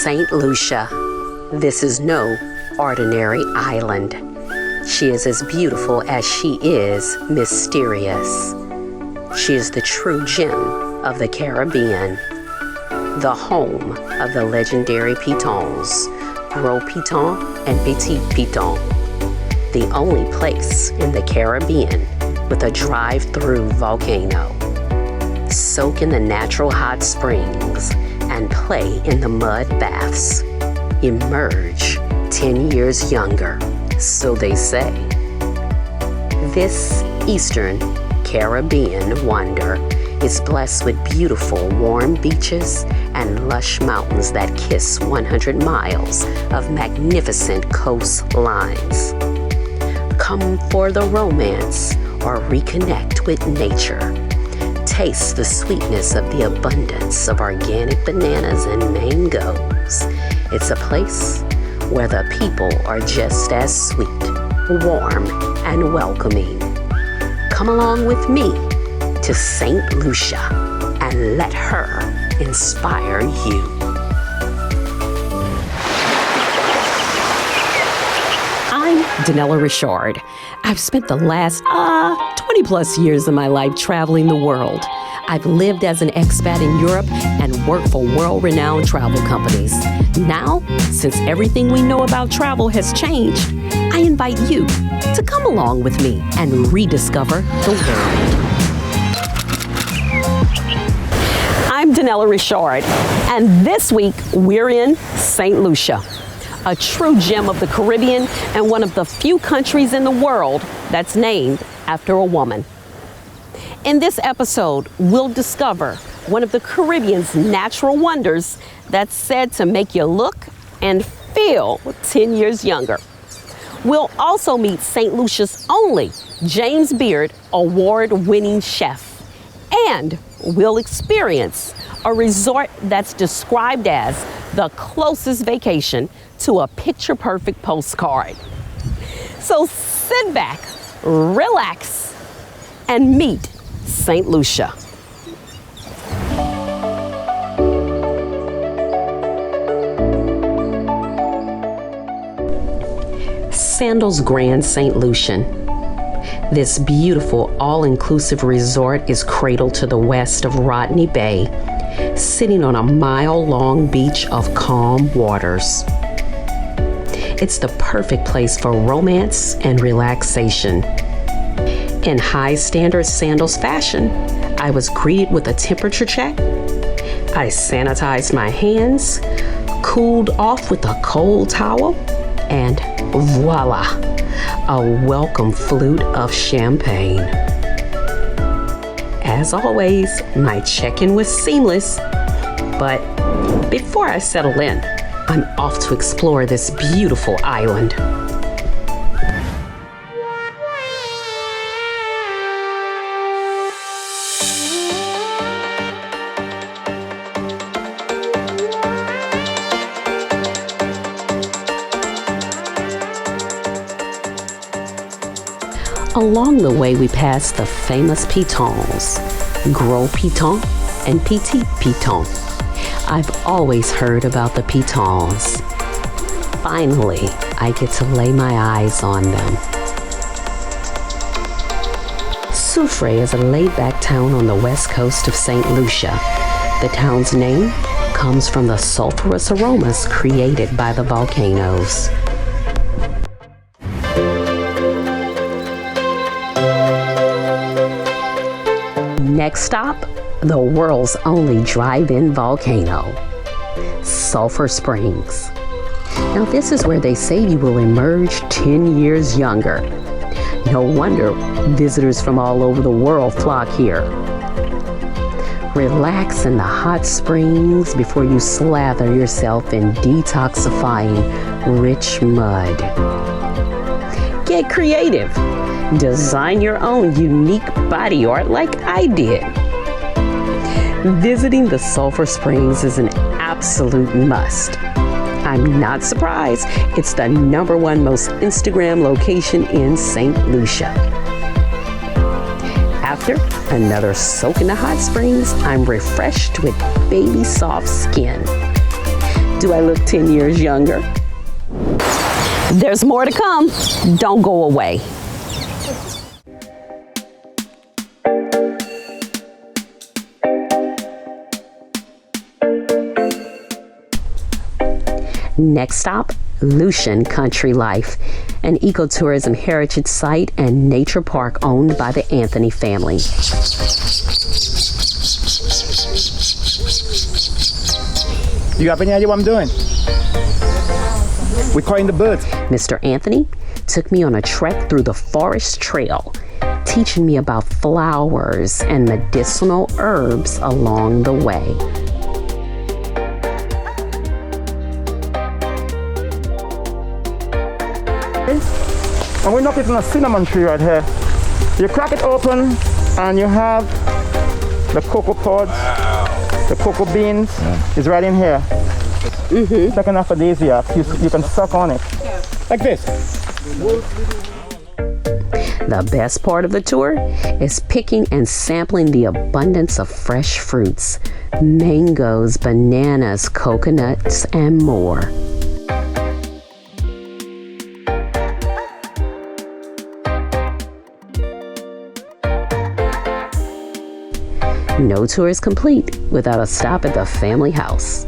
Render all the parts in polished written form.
Saint Lucia. This is no ordinary island. She is as beautiful as she is mysterious. She is the true gem of the Caribbean, the home of the legendary Pitons, Gros Piton and Petit Piton, the only place in the Caribbean with a drive-through volcano. Soak in the natural hot springs and play in the mud baths. Emerge 10 years younger, so they say. This Eastern Caribbean wonder is blessed with beautiful warm beaches and lush mountains that kiss 100 miles of magnificent coastlines. Come for the romance or reconnect with nature. Taste the sweetness of the abundance of organic bananas and mangoes. It's a place where the people are just as sweet, warm, and welcoming. Come along with me to Saint Lucia and let her inspire you. I'm Denella Ri'chard. I've spent the last 20 plus years of my life traveling the world. I've lived as an expat in Europe and worked for world-renowned travel companies. Now, since everything we know about travel has changed, I invite you to come along with me and rediscover the world. I'm Denella Ri'chard, and this week we're in Saint Lucia, a true gem of the Caribbean and one of the few countries in the world that's named after a woman. In this episode, we'll discover one of the Caribbean's natural wonders that's said to make you look and feel 10 years younger. We'll also meet St. Lucia's only James Beard award-winning chef. And we'll experience a resort that's described as the closest vacation to a picture-perfect postcard. So sit back, relax, and meet St. Lucia. Sandals Grand St. Lucian. This beautiful all-inclusive resort is cradled to the west of Rodney Bay, sitting on a mile-long beach of calm waters. It's the perfect place for romance and relaxation. In high-standard sandals fashion, I was greeted with a temperature check. I sanitized my hands, cooled off with a cold towel, and voila, a welcome flute of champagne. As always, my check-in was seamless, but before I settle in, I'm off to explore this beautiful island. Along the way, we passed the famous Pitons, Gros Piton and Petit Piton. I've always heard about the Pitons. Finally, I get to lay my eyes on them. Sulphur is a laid-back town on the west coast of St. Lucia. The town's name comes from the sulphurous aromas created by the volcanoes. Next stop, the world's only drive-in volcano, Sulphur Springs. Now this is where they say you will emerge 10 years younger. No wonder visitors from all over the world flock here. Relax in the hot springs before you slather yourself in detoxifying rich mud. Get creative. Design your own unique body art like I did. Visiting the Sulphur Springs is an absolute must. I'm not surprised. It's the #1 most Instagram location in St. Lucia. After another soak in the hot springs, I'm refreshed with baby soft skin. Do I look 10 years younger? There's more to come. Don't go away. Next stop, Lucian Country Life, an ecotourism heritage site and nature park owned by the Anthony family. You have any idea what I'm doing? We're calling the birds. Mr. Anthony took me on a trek through the forest trail, teaching me about flowers and medicinal herbs along the way. And we're knocking on a cinnamon tree right here. You crack it open and you have the cocoa pods, the cocoa beans is right in here. It's like an aphrodisiac. You can suck on it. Like this. The best part of the tour is picking and sampling the abundance of fresh fruits, mangoes, bananas, coconuts, and more. No tour is complete without a stop at the family house.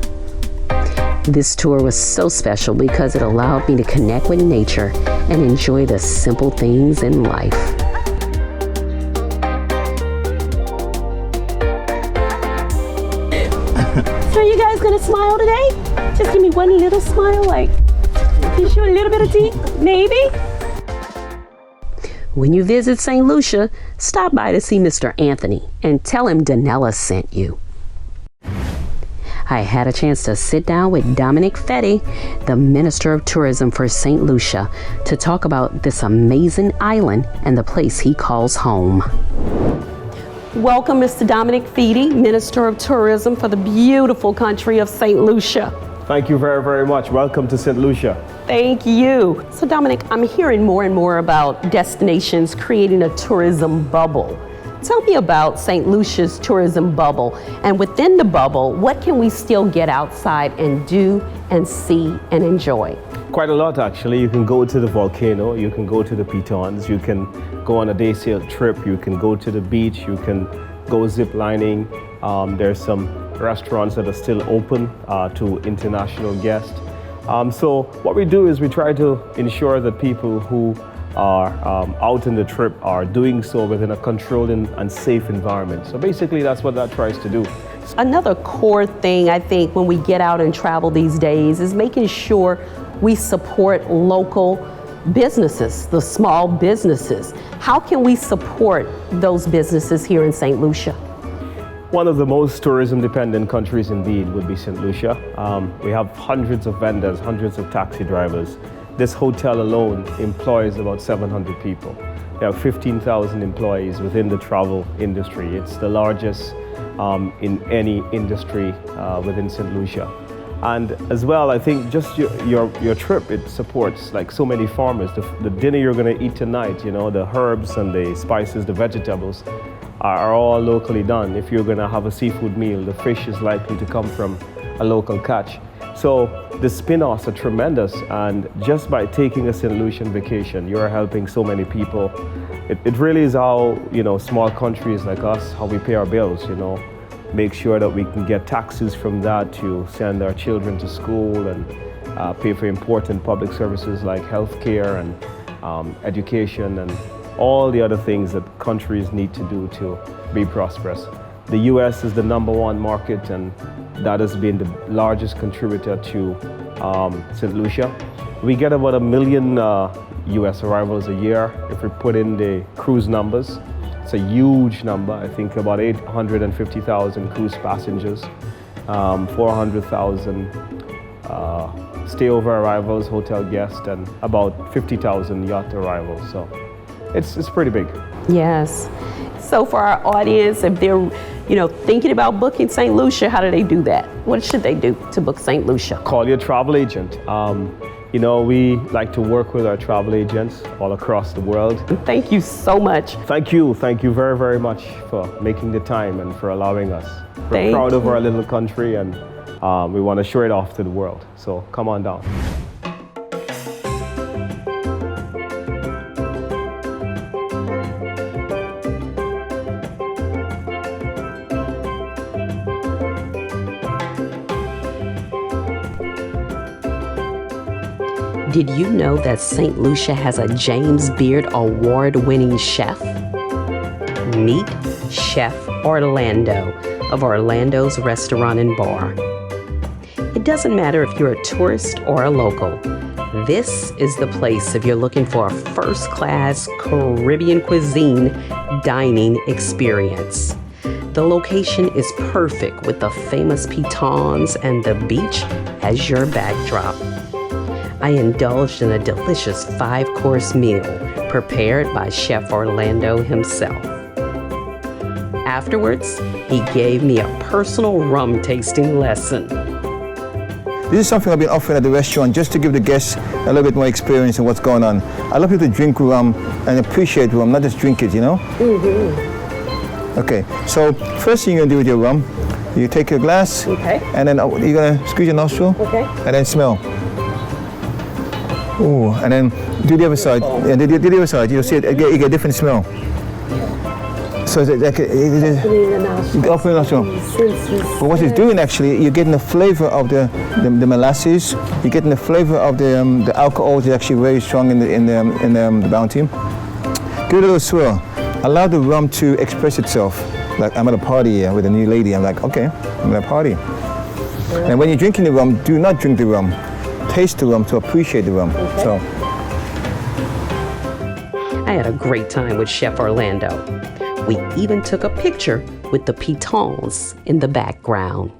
This tour was so special because it allowed me to connect with nature and enjoy the simple things in life. So are you guys gonna smile today? Just give me one little smile, like, can you show a little bit of teeth, maybe? When you visit St. Lucia, stop by to see Mr. Anthony and tell him Danella sent you. I had a chance to sit down with Dominic Fetty, the Minister of Tourism for St. Lucia, to talk about this amazing island and the place he calls home. Welcome, Mr. Dominic Fetty, Minister of Tourism for the beautiful country of St. Lucia. Thank you very, very much. Welcome to St. Lucia. Thank you. So Dominic, I'm hearing more and more about destinations creating a tourism bubble. Tell me about St. Lucia's tourism bubble, and within the bubble, what can we still get outside and do and see and enjoy? Quite a lot, actually. You can go to the volcano, you can go to the Pitons, you can go on a day sail trip, you can go to the beach, you can go zip lining. There's some restaurants that are still open to international guests. So what we do is we try to ensure that people who are out in the trip are doing so within a controlled and safe environment. So basically that's what that tries to do. Another core thing I think when we get out and travel these days is making sure we support local businesses, the small businesses. How can we support those businesses here in St. Lucia? One of the most tourism-dependent countries indeed would be St. Lucia. We have hundreds of vendors, hundreds of taxi drivers. This hotel alone employs about 700 people. We have 15,000 employees within the travel industry. It's the largest in any industry within St. Lucia. And as well, I think just your trip, it supports like so many farmers. The dinner you're gonna eat tonight, you know, the herbs and the spices, the vegetables, are all locally done. If you're gonna have a seafood meal, the fish is likely to come from a local catch. So the spin-offs are tremendous, and just by taking a St. Lucian vacation, you're helping so many people. It really is how, you know, small countries like us, how we pay our bills, you know, make sure that we can get taxes from that to send our children to school and pay for important public services like healthcare and education and all the other things that countries need to do to be prosperous. The US is the #1 market, and that has been the largest contributor to St. Lucia. We get about 1 million US arrivals a year if we put in the cruise numbers. It's a huge number. I think about 850,000 cruise passengers, 400,000 stayover arrivals, hotel guests, and about 50,000 yacht arrivals. So it's pretty big. Yes. So for our audience, if they're, you know, thinking about booking St. Lucia, how do they do that? What should they do to book St. Lucia? Call your travel agent. You know, we like to work with our travel agents all across the world. Thank you so much. Thank you very, very much for making the time and for allowing us. We're proud of our little country, and We want to show it off to the world. So come on down. Did you know that St. Lucia has a James Beard award-winning chef? Meet Chef Orlando of Orlando's Restaurant and Bar. It doesn't matter if you're a tourist or a local. This is the place if you're looking for a first-class Caribbean cuisine dining experience. The location is perfect with the famous Pitons and the beach as your backdrop. I indulged in a delicious 5-course meal prepared by Chef Orlando himself. Afterwards, he gave me a personal rum tasting lesson. This is something I've been offering at the restaurant just to give the guests a little bit more experience in what's going on. I love people to drink rum and appreciate rum, not just drink it, you know? Mm-hmm. Okay, so first thing you're gonna do with your rum, you take your glass, Okay. and then you're gonna squeeze your nostril, Okay. and then smell. Ooh, and then do the other side, and do the other side, you'll see it, you get a different smell. So it's like opening the nostril. But what it's doing actually, you're getting the flavor of the molasses. You're getting the flavor of the alcohol, which is actually very strong in the Bounty. Give it a little swirl. Allow the rum to express itself. Like I'm at a party here with a new lady. I'm like, okay, I'm at a party. And when you're drinking the rum, do not drink the rum. Taste the rum to appreciate the rum. Okay. So. I had a great time with Chef Orlando. We even took a picture with the Pitons in the background.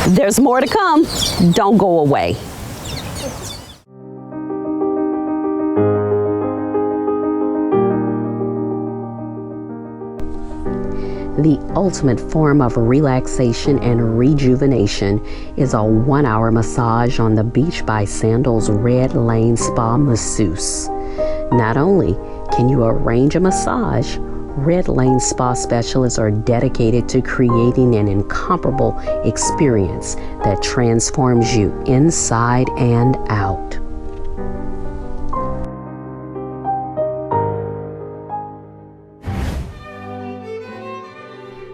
There's more to come. Don't go away. The ultimate form of relaxation and rejuvenation is a 1-hour massage on the beach by Sandals Red Lane Spa Masseuse. Not only can you arrange a massage, Red Lane Spa specialists are dedicated to creating an incomparable experience that transforms you inside and out.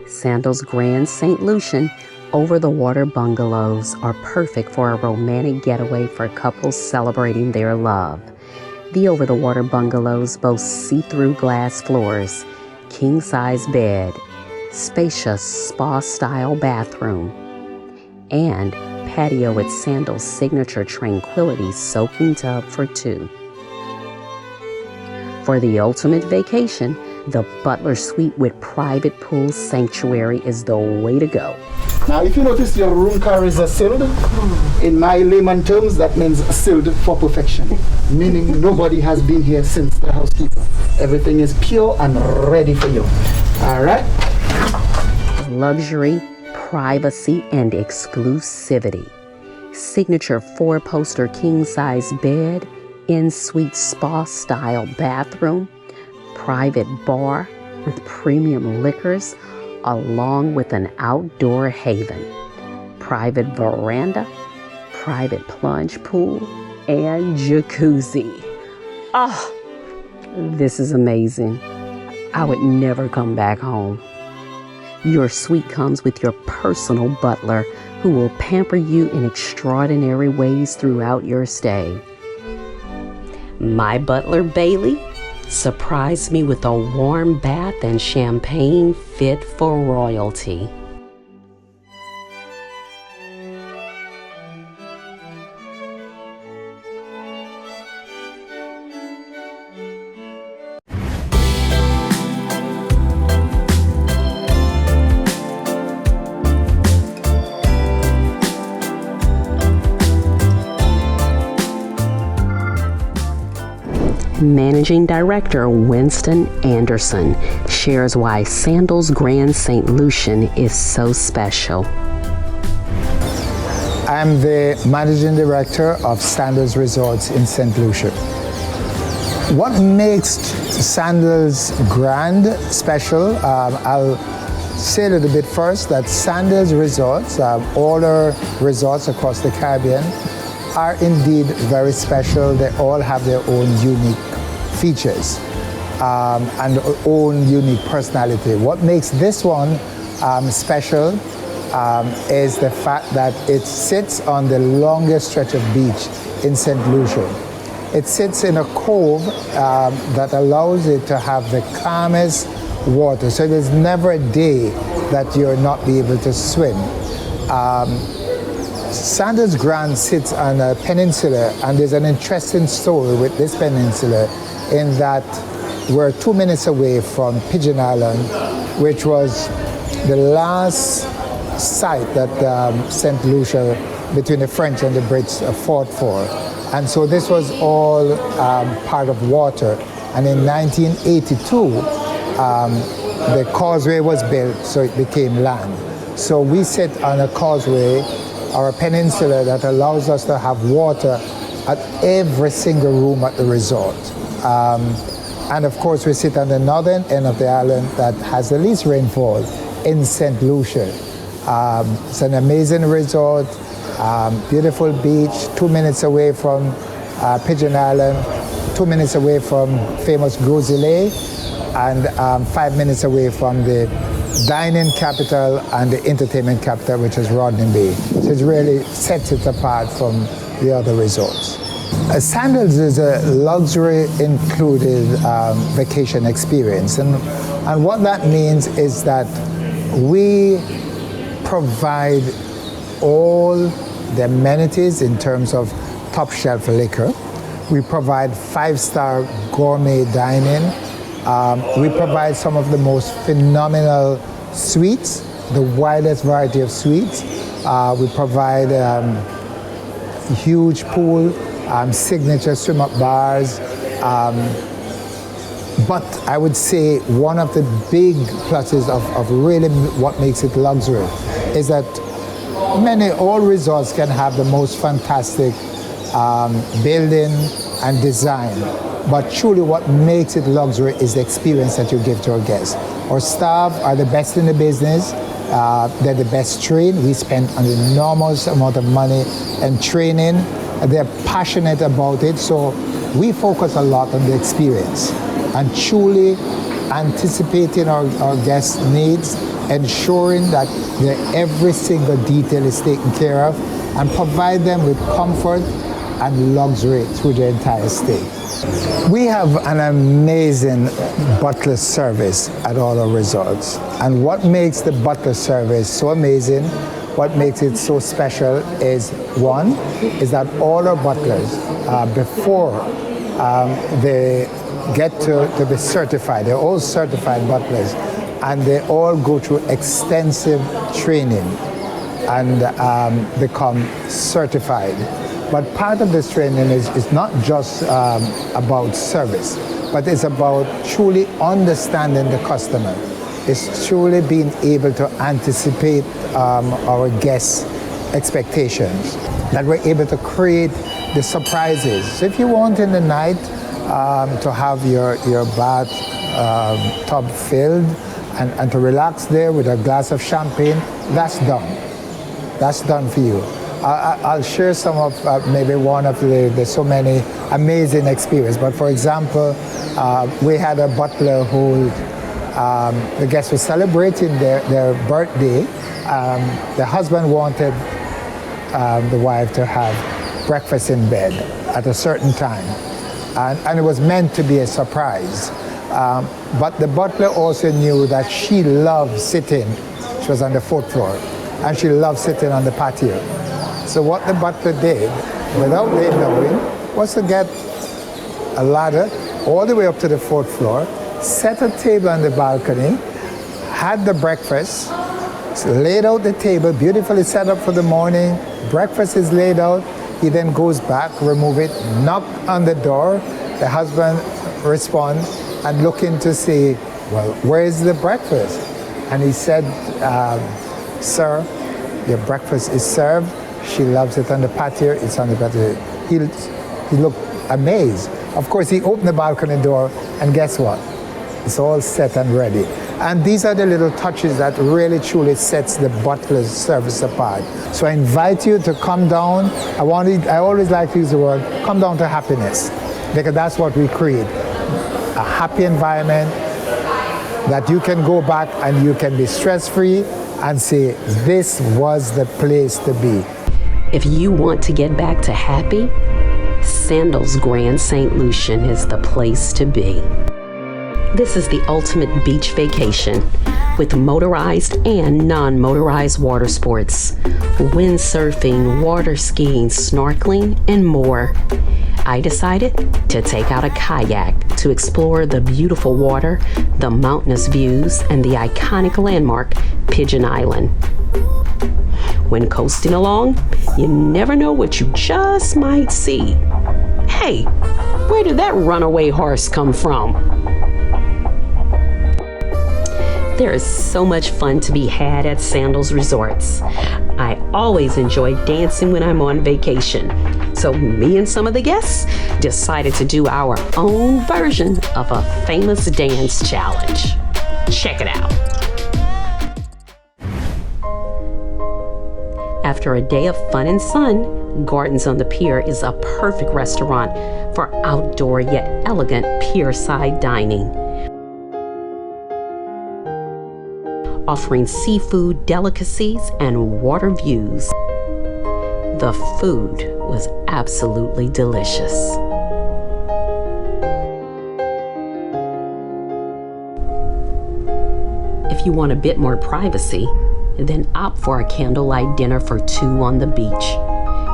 Sandals Grand St. Lucian over-the-water bungalows are perfect for a romantic getaway for couples celebrating their love. The over-the-water bungalows boast see-through glass floors, king-size bed, spacious spa-style bathroom, and patio with Sandals' signature Tranquility soaking tub for 2. For the ultimate vacation, the Butler Suite with private pool sanctuary is the way to go. Now, if you notice, your room carries a sealed. In my layman terms, that means sealed for perfection, meaning nobody has been here since the housekeeper. Everything is pure and ready for you. All right? Luxury, privacy, and exclusivity. Signature 4-poster king-size bed, in-suite spa-style bathroom, private bar with premium liquors, along with an outdoor haven, private veranda, private plunge pool, and jacuzzi. Oh, this is amazing. I would never come back home. Your suite comes with your personal butler who will pamper you in extraordinary ways throughout your stay. My butler, Bailey, surprised me with a warm bath and champagne fit for royalty. Managing Director Winston Anderson shares why Sandals Grand St. Lucian is so special. I'm the Managing Director of Sandals Resorts in St. Lucia. What makes Sandals Grand special, I'll say a little bit first that Sandals Resorts, all our resorts across the Caribbean, are indeed very special. They all have their own unique features and own unique personality. What makes this one special is the fact that it sits on the longest stretch of beach in St. Lucia. It sits in a cove that allows it to have the calmest water, so there's never a day that you're not be able to swim. Sandals Grand sits on a peninsula, and there's an interesting story with this peninsula in that we're 2 minutes away from Pigeon Island, which was the last site that Saint Lucia, between the French and the Brits, fought for. And so this was all part of water. And in 1982, the causeway was built, so it became land. So we sit on a causeway or a peninsula that allows us to have water at every single room at the resort. And of course, we sit on the northern end of the island that has the least rainfall in St. Lucia. It's an amazing resort, beautiful beach, 2 minutes away from Pigeon Island, 2 minutes away from famous Groseilliers, and 5 minutes away from the dining capital and the entertainment capital, which is Rodney Bay. So it really sets it apart from the other resorts. Sandals is a luxury included vacation experience, and what that means is that we provide all the amenities in terms of top shelf liquor. We provide 5-star gourmet dining. We provide some of the most phenomenal suites, the widest variety of suites. We provide huge pool, signature swim-up bars. But I would say one of the big pluses of really what makes it luxury is that all resorts can have the most fantastic building and design. But truly what makes it luxury is the experience that you give to our guests. Our staff are the best in the business. They're the best trained. We spend an enormous amount of money and training. They're passionate about it. So we focus a lot on the experience and truly anticipating our guests' needs, ensuring that every single detail is taken care of, and provide them with comfort and luxury through the entire stay. We have an amazing butler service at all our resorts. And what makes the butler service so amazing, what makes it so special is, one, is that all our butlers, before they get to be certified, they're all certified butlers, and they all go through extensive training and become certified. But part of this training is not just about service, but it's about truly understanding the customer. It's truly being able to anticipate our guests' expectations, that we're able to create the surprises. So if you want in the night to have your bath tub filled and to relax there with a glass of champagne, that's done. That's done for you. I'll share some of maybe one of the so many amazing experiences. But for example, we had a butler who, the guests were celebrating their birthday. The husband wanted the wife to have breakfast in bed at a certain time. And it was meant to be a surprise. But the butler also knew that she loved sitting. She was on the 4th floor. And she loved sitting on the patio. So what the butler did, without they knowing, was to get a ladder all the way up to the 4th floor, set a table on the balcony, had the breakfast, laid out the table, beautifully set up for the morning. Breakfast is laid out. He then goes back, remove it, knock on the door. The husband responds and looking to see, well, where is the breakfast? And he said, sir, your breakfast is served. She loves it on the patio. It's on the patio. He looked amazed. Of course, he opened the balcony door, and guess what? It's all set and ready. And these are the little touches that really truly sets the Butler service apart. So I invite you to come down. I always like to use the word, come down to happiness, because that's what we create. A happy environment that you can go back and you can be stress-free and say, this was the place to be. If you want to get back to happy, Sandals Grand St. Lucian is the place to be. This is the ultimate beach vacation with motorized and non-motorized water sports, windsurfing, water skiing, snorkeling, and more. I decided to take out a kayak to explore the beautiful water, the mountainous views, and the iconic landmark, Pigeon Island. When coasting along, you never know what you just might see. Hey, where did that runaway horse come from? There is so much fun to be had at Sandals Resorts. I always enjoy dancing when I'm on vacation. So me and some of the guests decided to do our own version of a famous dance challenge. Check it out. After a day of fun and sun, Gardens on the Pier is a perfect restaurant for outdoor yet elegant pier-side dining. Offering seafood delicacies and water views. The food was absolutely delicious. If you want a bit more privacy, then opt for a candlelight dinner for two on the beach.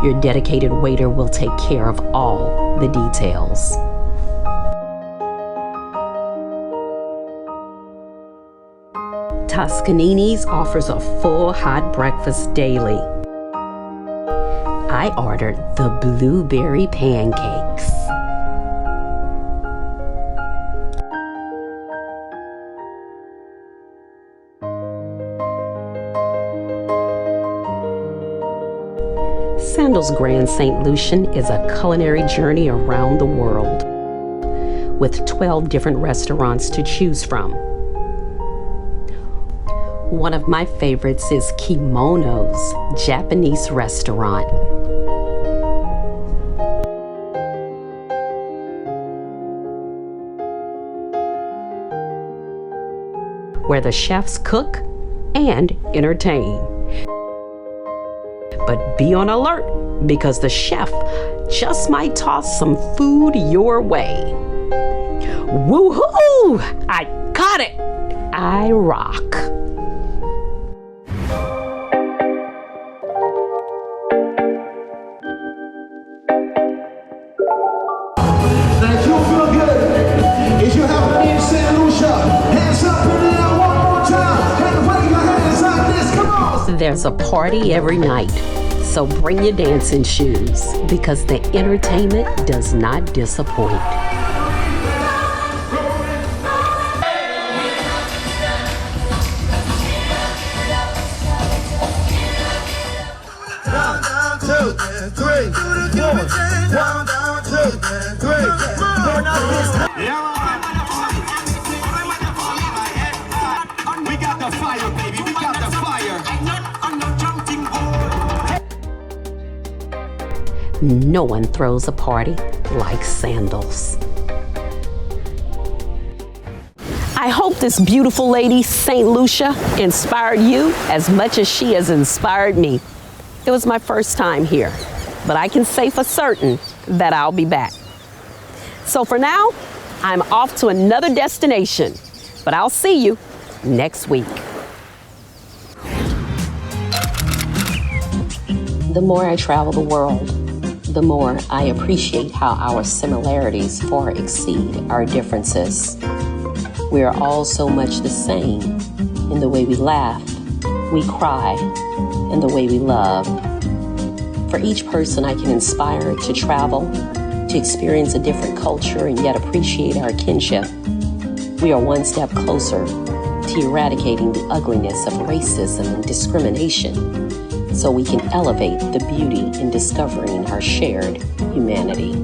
Your dedicated waiter will take care of all the details. Toscanini's offers a full hot breakfast daily. I ordered the blueberry pancakes. Sandals Grand St. Lucian is a culinary journey around the world with 12 different restaurants to choose from. One of my favorites is Kimono's Japanese restaurant. Where the chefs cook and entertain. But be on alert because the chef just might toss some food your way. Woohoo! I got it! I rock. There's a party every night, so bring your dancing shoes because the entertainment does not disappoint. No one throws a party like Sandals. I hope this beautiful lady, Saint Lucia, inspired you as much as she has inspired me. It was my first time here, but I can say for certain that I'll be back. So for now, I'm off to another destination, but I'll see you next week. The more I travel the world, the more I appreciate how our similarities far exceed our differences. We are all so much the same in the way we laugh, we cry, and the way we love. For each person I can inspire to travel, to experience a different culture and yet appreciate our kinship, we are one step closer to eradicating the ugliness of racism and discrimination, so we can elevate the beauty in discovering our shared humanity.